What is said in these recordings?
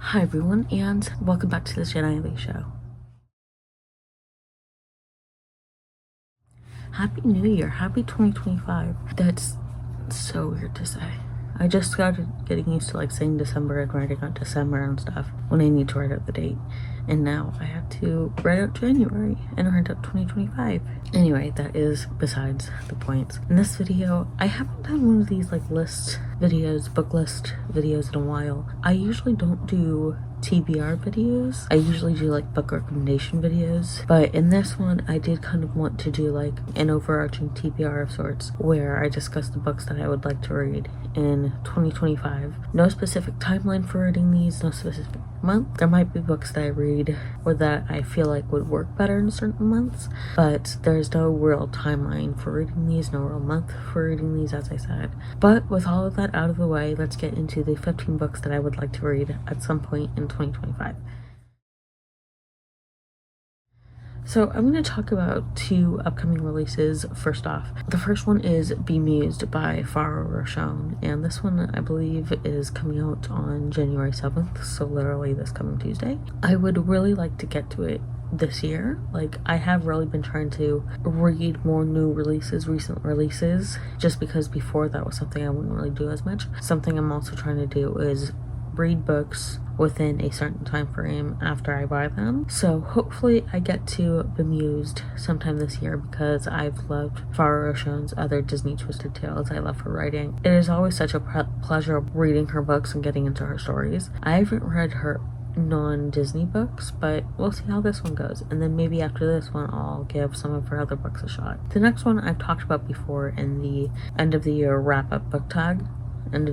Hi everyone, and welcome back to the Jenny Show. Happy New Year, happy 2025. That's so weird to say. I just started getting used to saying December and writing out December and stuff when I need to write out the date. And now I have to write out January and write out 2025. Anyway, that is besides the point. In this video, I haven't done one of these list videos, book list videos in a while. I usually don't do TBR videos. I usually do book recommendation videos, but in this one I did kind of want to do an overarching TBR of sorts where I discuss the books that I would like to read in 2025. No specific timeline for reading these, no specific month. There might be books that I read or that I feel would work better in certain months, but there's no real timeline for reading these, no real month for reading these, as I said. But with all of that out of the way, let's get into the 15 books that I would like to read at some point in 2025. So I'm going to talk about two upcoming releases first off. The first one is Bemused by Farah Rochon, and this one I believe is coming out on January 7th, so literally this coming Tuesday. I would really like to get to it this year. I have really been trying to read more new releases, recent releases, just because before that was something I wouldn't really do as much. Something I'm also trying to do is read books within a certain time frame after I buy them. So hopefully I get to Bemused sometime this year because I've loved Farah Rochon's other Disney Twisted Tales. I love her writing. It is always such a pleasure reading her books and getting into her stories. I haven't read her non-Disney books, but we'll see how this one goes, and then maybe after this one I'll give some of her other books a shot. The next one I've talked about before in the end of the year wrap-up book tag, and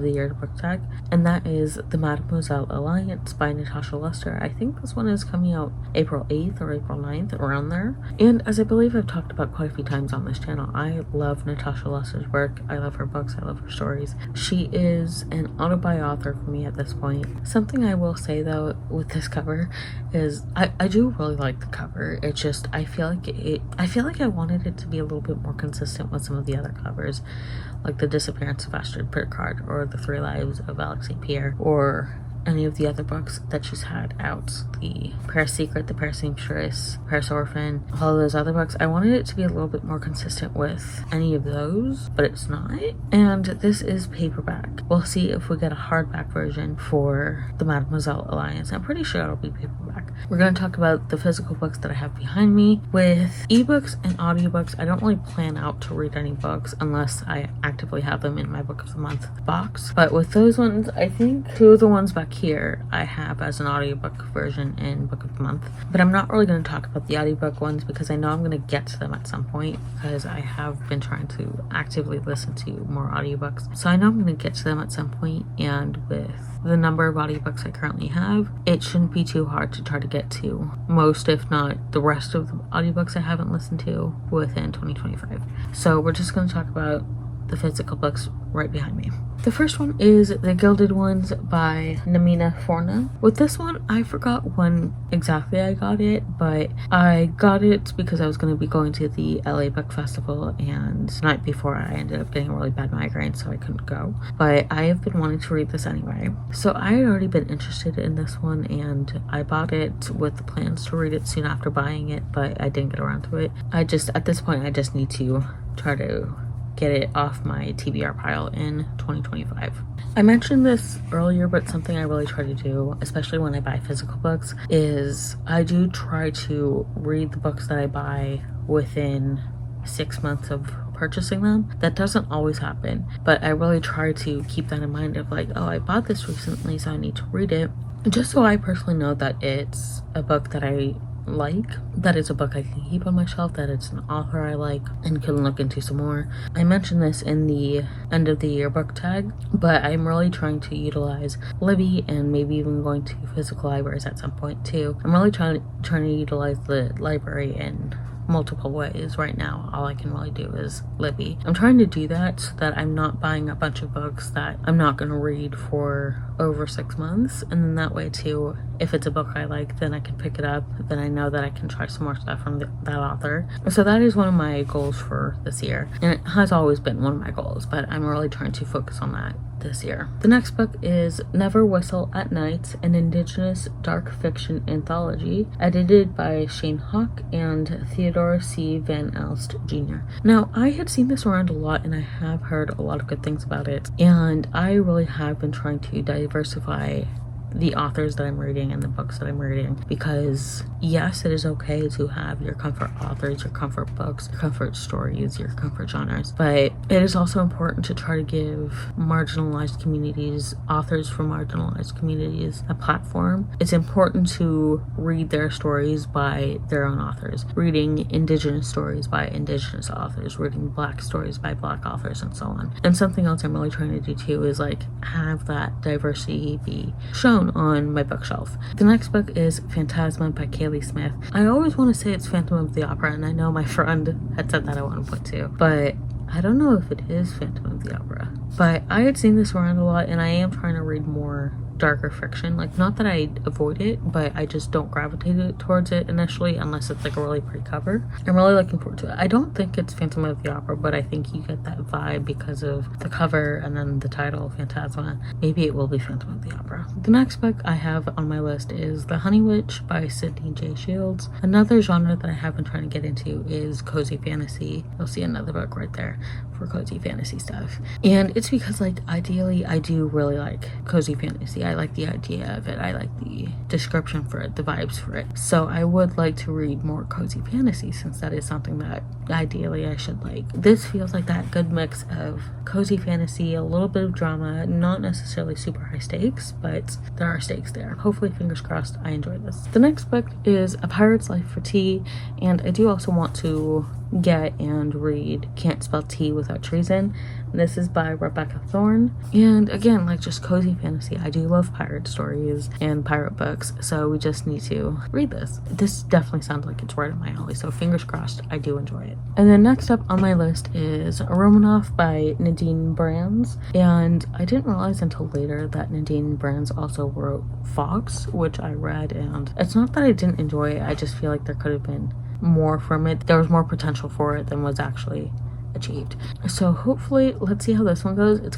that is The Mademoiselle Alliance by Natasha Lester. I think this one is coming out April 8th or April 9th, around there. And as I believe I've talked about quite a few times on this channel, I love Natasha Lester's work. I love her books, I love her stories. She is an autobiography author for me at this point. Something I will say though with this cover is I do really like the cover. It's just I feel like I wanted it to be a little bit more consistent with some of the other covers, like The Disappearance of Astrid Picard or The Three Lives of Alex St. Pierre, or any of the other books that she's had out. The Paris Secret, The Paris Seamstress, Paris Orphan, all of those other books. I wanted it to be a little bit more consistent with any of those, but it's not. And this is paperback. We'll see if we get a hardback version for the Mademoiselle Alliance. I'm pretty sure it'll be paperback. We're going to talk about the physical books that I have behind me. With ebooks and audiobooks, I don't really plan out to read any books unless I actively have them in my Book of the Month box. But with those ones, I think two of the ones back here I have as an audiobook version in Book of the Month, but I'm not really going to talk about the audiobook ones because I know I'm going to get to them at some point, because I have been trying to actively listen to more audiobooks, so I know I'm going to get to them at some point. And with the number of audiobooks I currently have, it shouldn't be too hard to try to get to most, if not the rest of the audiobooks I haven't listened to within 2025. So we're just going to talk about the physical books right behind me. The first one is The Gilded Ones by Namina Forna. With this one, I forgot when exactly I got it, but I got it because I was going to be going to the LA Book Festival, and the night before I ended up getting a really bad migraine, so I couldn't go. But I have been wanting to read this anyway. So I had already been interested in this one, and I bought it with the plans to read it soon after buying it, but I didn't get around to it. At this point, I just need to try to get it off my TBR pile in 2025. I mentioned this earlier, but something I really try to do, especially when I buy physical books, is I do try to read the books that I buy within 6 months of purchasing them. That doesn't always happen, but I really try to keep that in mind of oh, I bought this recently, so I need to read it, just so I personally know that it's a book that I that it's a book I can keep on my shelf, that it's an author I like and can look into some more. I mentioned this in the end of the year book tag, but I'm really trying to utilize Libby and maybe even going to physical libraries at some point too. I'm really trying to utilize the library in multiple ways. Right now all I can really do is Libby. I'm trying to do that so that I'm not buying a bunch of books that I'm not going to read for over 6 months, and then that way too, if it's a book I like, then I can pick it up, then I know that I can try some more stuff from that author. So that is one of my goals for this year, and it has always been one of my goals, but I'm really trying to focus on that this year. The next book is Never Whistle at Night, an Indigenous dark fiction anthology, edited by Shane Hawk and Theodore C. Van Elst Jr. Now, I had seen this around a lot and I have heard a lot of good things about it, and I really have been trying to diversify the authors that I'm reading and the books that I'm reading, because yes, it is okay to have your comfort authors, your comfort books, your comfort stories, your comfort genres, but it is also important to try to give marginalized communities, authors from marginalized communities, a platform. It's important to read their stories by their own authors, reading Indigenous stories by Indigenous authors, reading Black stories by Black authors, and so on. And something else I'm really trying to do too is like have that diversity be shown on my bookshelf. The next book is Phantasma by Kaylee Smith. I always want to say it's Phantom of the Opera, and I know my friend had said that I want to put too, but I don't know if it is Phantom of the Opera. But I had seen this around a lot, and I am trying to read more darker fiction. Like, not that I avoid it, but I just don't gravitate towards it initially unless it's like a really pretty cover. I'm really looking forward to it. I don't think it's Phantom of the Opera, but I think you get that vibe because of the cover and then the title, Phantasma. Maybe it will be Phantom of the Opera. The next book I have on my list is The Honey Witch by Sydney J. Shields. Another genre that I have been trying to get into is cozy fantasy. You'll see another book right there for cozy fantasy stuff. And it's because, like, ideally I do really like cozy fantasy. I like the idea of it. I like the description for it, the vibes for it. So I would like to read more cozy fantasy, since that is something that ideally I should like. This feels like that good mix of cozy fantasy, a little bit of drama, not necessarily super high stakes, but there are stakes there. Hopefully, fingers crossed, I enjoy this. The next book is A Pirate's Life for Tea, and I do also want to get and read Can't Spell Tea Without Treason. This is by Rebecca Thorne, and again, like, just cozy fantasy. I do love pirate stories and pirate books, so we just need to read this. This definitely sounds like it's right up my alley, so fingers crossed I do enjoy it. And then next up on my list is Romanoff by Nadine Brands, and I didn't realize until later that Nadine Brands also wrote Fox, which I read, and it's not that I didn't enjoy it, I just feel like there could have been more from it. There was more potential for it than was actually achieved. So hopefully, let's see how this one goes. It's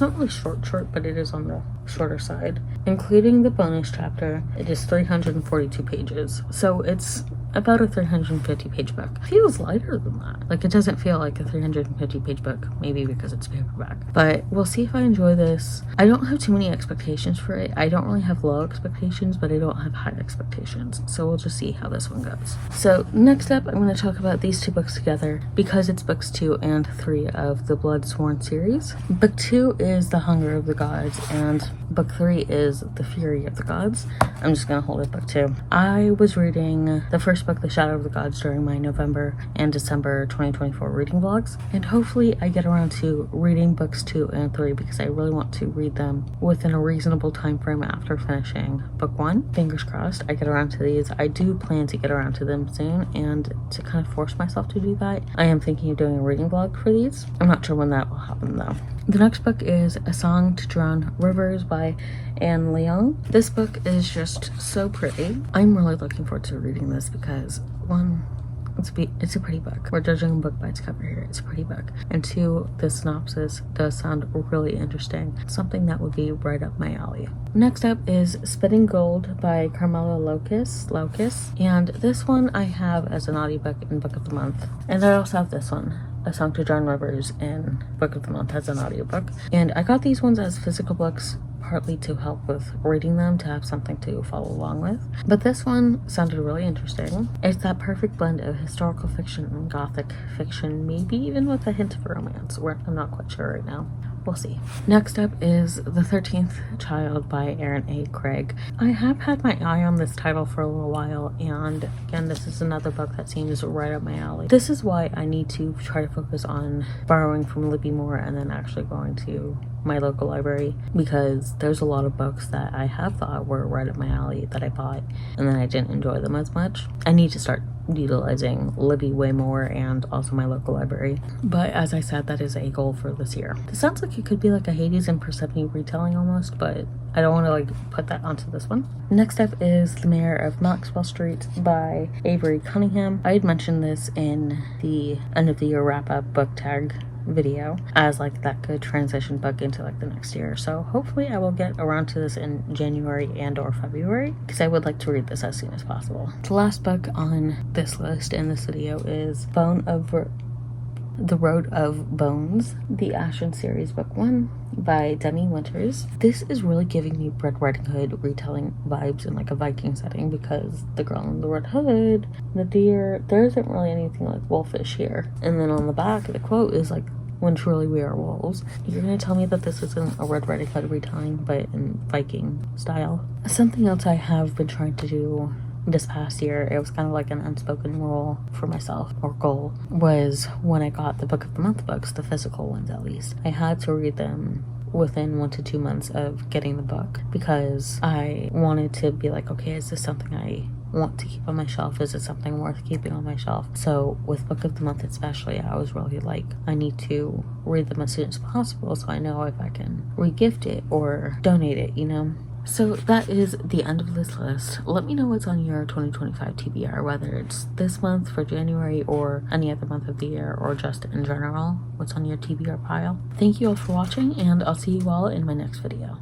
not really short, but it is on the shorter side. Including the bonus chapter, it is 342 pages. So it's about a 350 page book. It feels lighter than that. Like, it doesn't feel like a 350 page book, maybe because it's paperback. But we'll see if I enjoy this. I don't have too many expectations for it. I don't really have low expectations, but I don't have high expectations. So we'll just see how this one goes. So next up, I'm going to talk about these two books together because it's books 2 and 3 of the Bloodsworn series. Book 2 is The Hunger of the Gods, and book 3 is The Fury of the Gods. I'm just going to hold it book 2. I was reading the first book, The Shadow of the Gods, during my November and December 2024 reading vlogs, and hopefully I get around to reading books 2 and 3 because I really want to read them within a reasonable time frame after finishing book 1. Fingers crossed I get around to these. I do plan to get around to them soon, and to kind of force myself to do that, I am thinking of doing a reading vlog for these. I'm not sure when that will happen though. The next book is A Song to Drown Rivers by Anne Leong. This book is just so pretty. I'm really looking forward to reading this because, one, it's a pretty book. We're judging a book by its cover here. It's a pretty book. And 2, the synopsis does sound really interesting. Something that would be right up my alley. Next up is Spitting Gold by Carmela Locus. And this one I have as an audiobook in Book of the Month. And I also have this one, A Song to Drown Rivers, in Book of the Month as an audiobook. And I got these ones as physical books, partly to help with reading them, to have something to follow along with. But this one sounded really interesting. It's that perfect blend of historical fiction and gothic fiction, maybe even with a hint of romance, where I'm not quite sure right now. We'll see. Next up is The 13th Child by Erin A. Craig. I have had my eye on this title for a little while, and again, this is another book that seems right up my alley. This is why I need to try to focus on borrowing from Libby more and then actually going to my local library, because there's a lot of books that I have thought were right up my alley that I bought and then I didn't enjoy them as much. I need to start utilizing Libby way more, and also my local library. But as I said, that is a goal for this year. This sounds like it could be like a Hades and Persephone retelling almost, but I don't want to like put that onto this one. Next up is The Mayor of Maxwell Street by Avery Cunningham. I had mentioned this in the end of the year wrap up book tag video as like that good transition book into like the next year. So hopefully I will get around to this in January and or February, because I would like to read this as soon as possible. The last book on this list in this video is The Road of Bones, the Ashen series, book 1 by Demi Winters. This is really giving me Red Riding Hood retelling vibes in like a Viking setting, because the girl in the red hood, the deer, there isn't really anything like wolfish here. And then on the back, the quote is like, "When truly we are wolves." You're gonna tell me that this isn't a Red Riding Hood retelling, but in Viking style. Something else I have been trying to do this past year, it was kind of like an unspoken rule for myself, or goal, was when I got the book of the month books, the physical ones at least, I had to read them within 1 to 2 months of getting the book, because I wanted to be like, okay, is this something I want to keep on my shelf? Is it something worth keeping on my shelf? So with book of the month especially, I was really like, I need to read them as soon as possible so I know if I can re-gift it or donate it, you know? So that is the end of this list. Let me know what's on your 2025 TBR, whether it's this month for January or any other month of the year, or just in general, what's on your TBR pile. Thank you all for watching, and I'll see you all in my next video.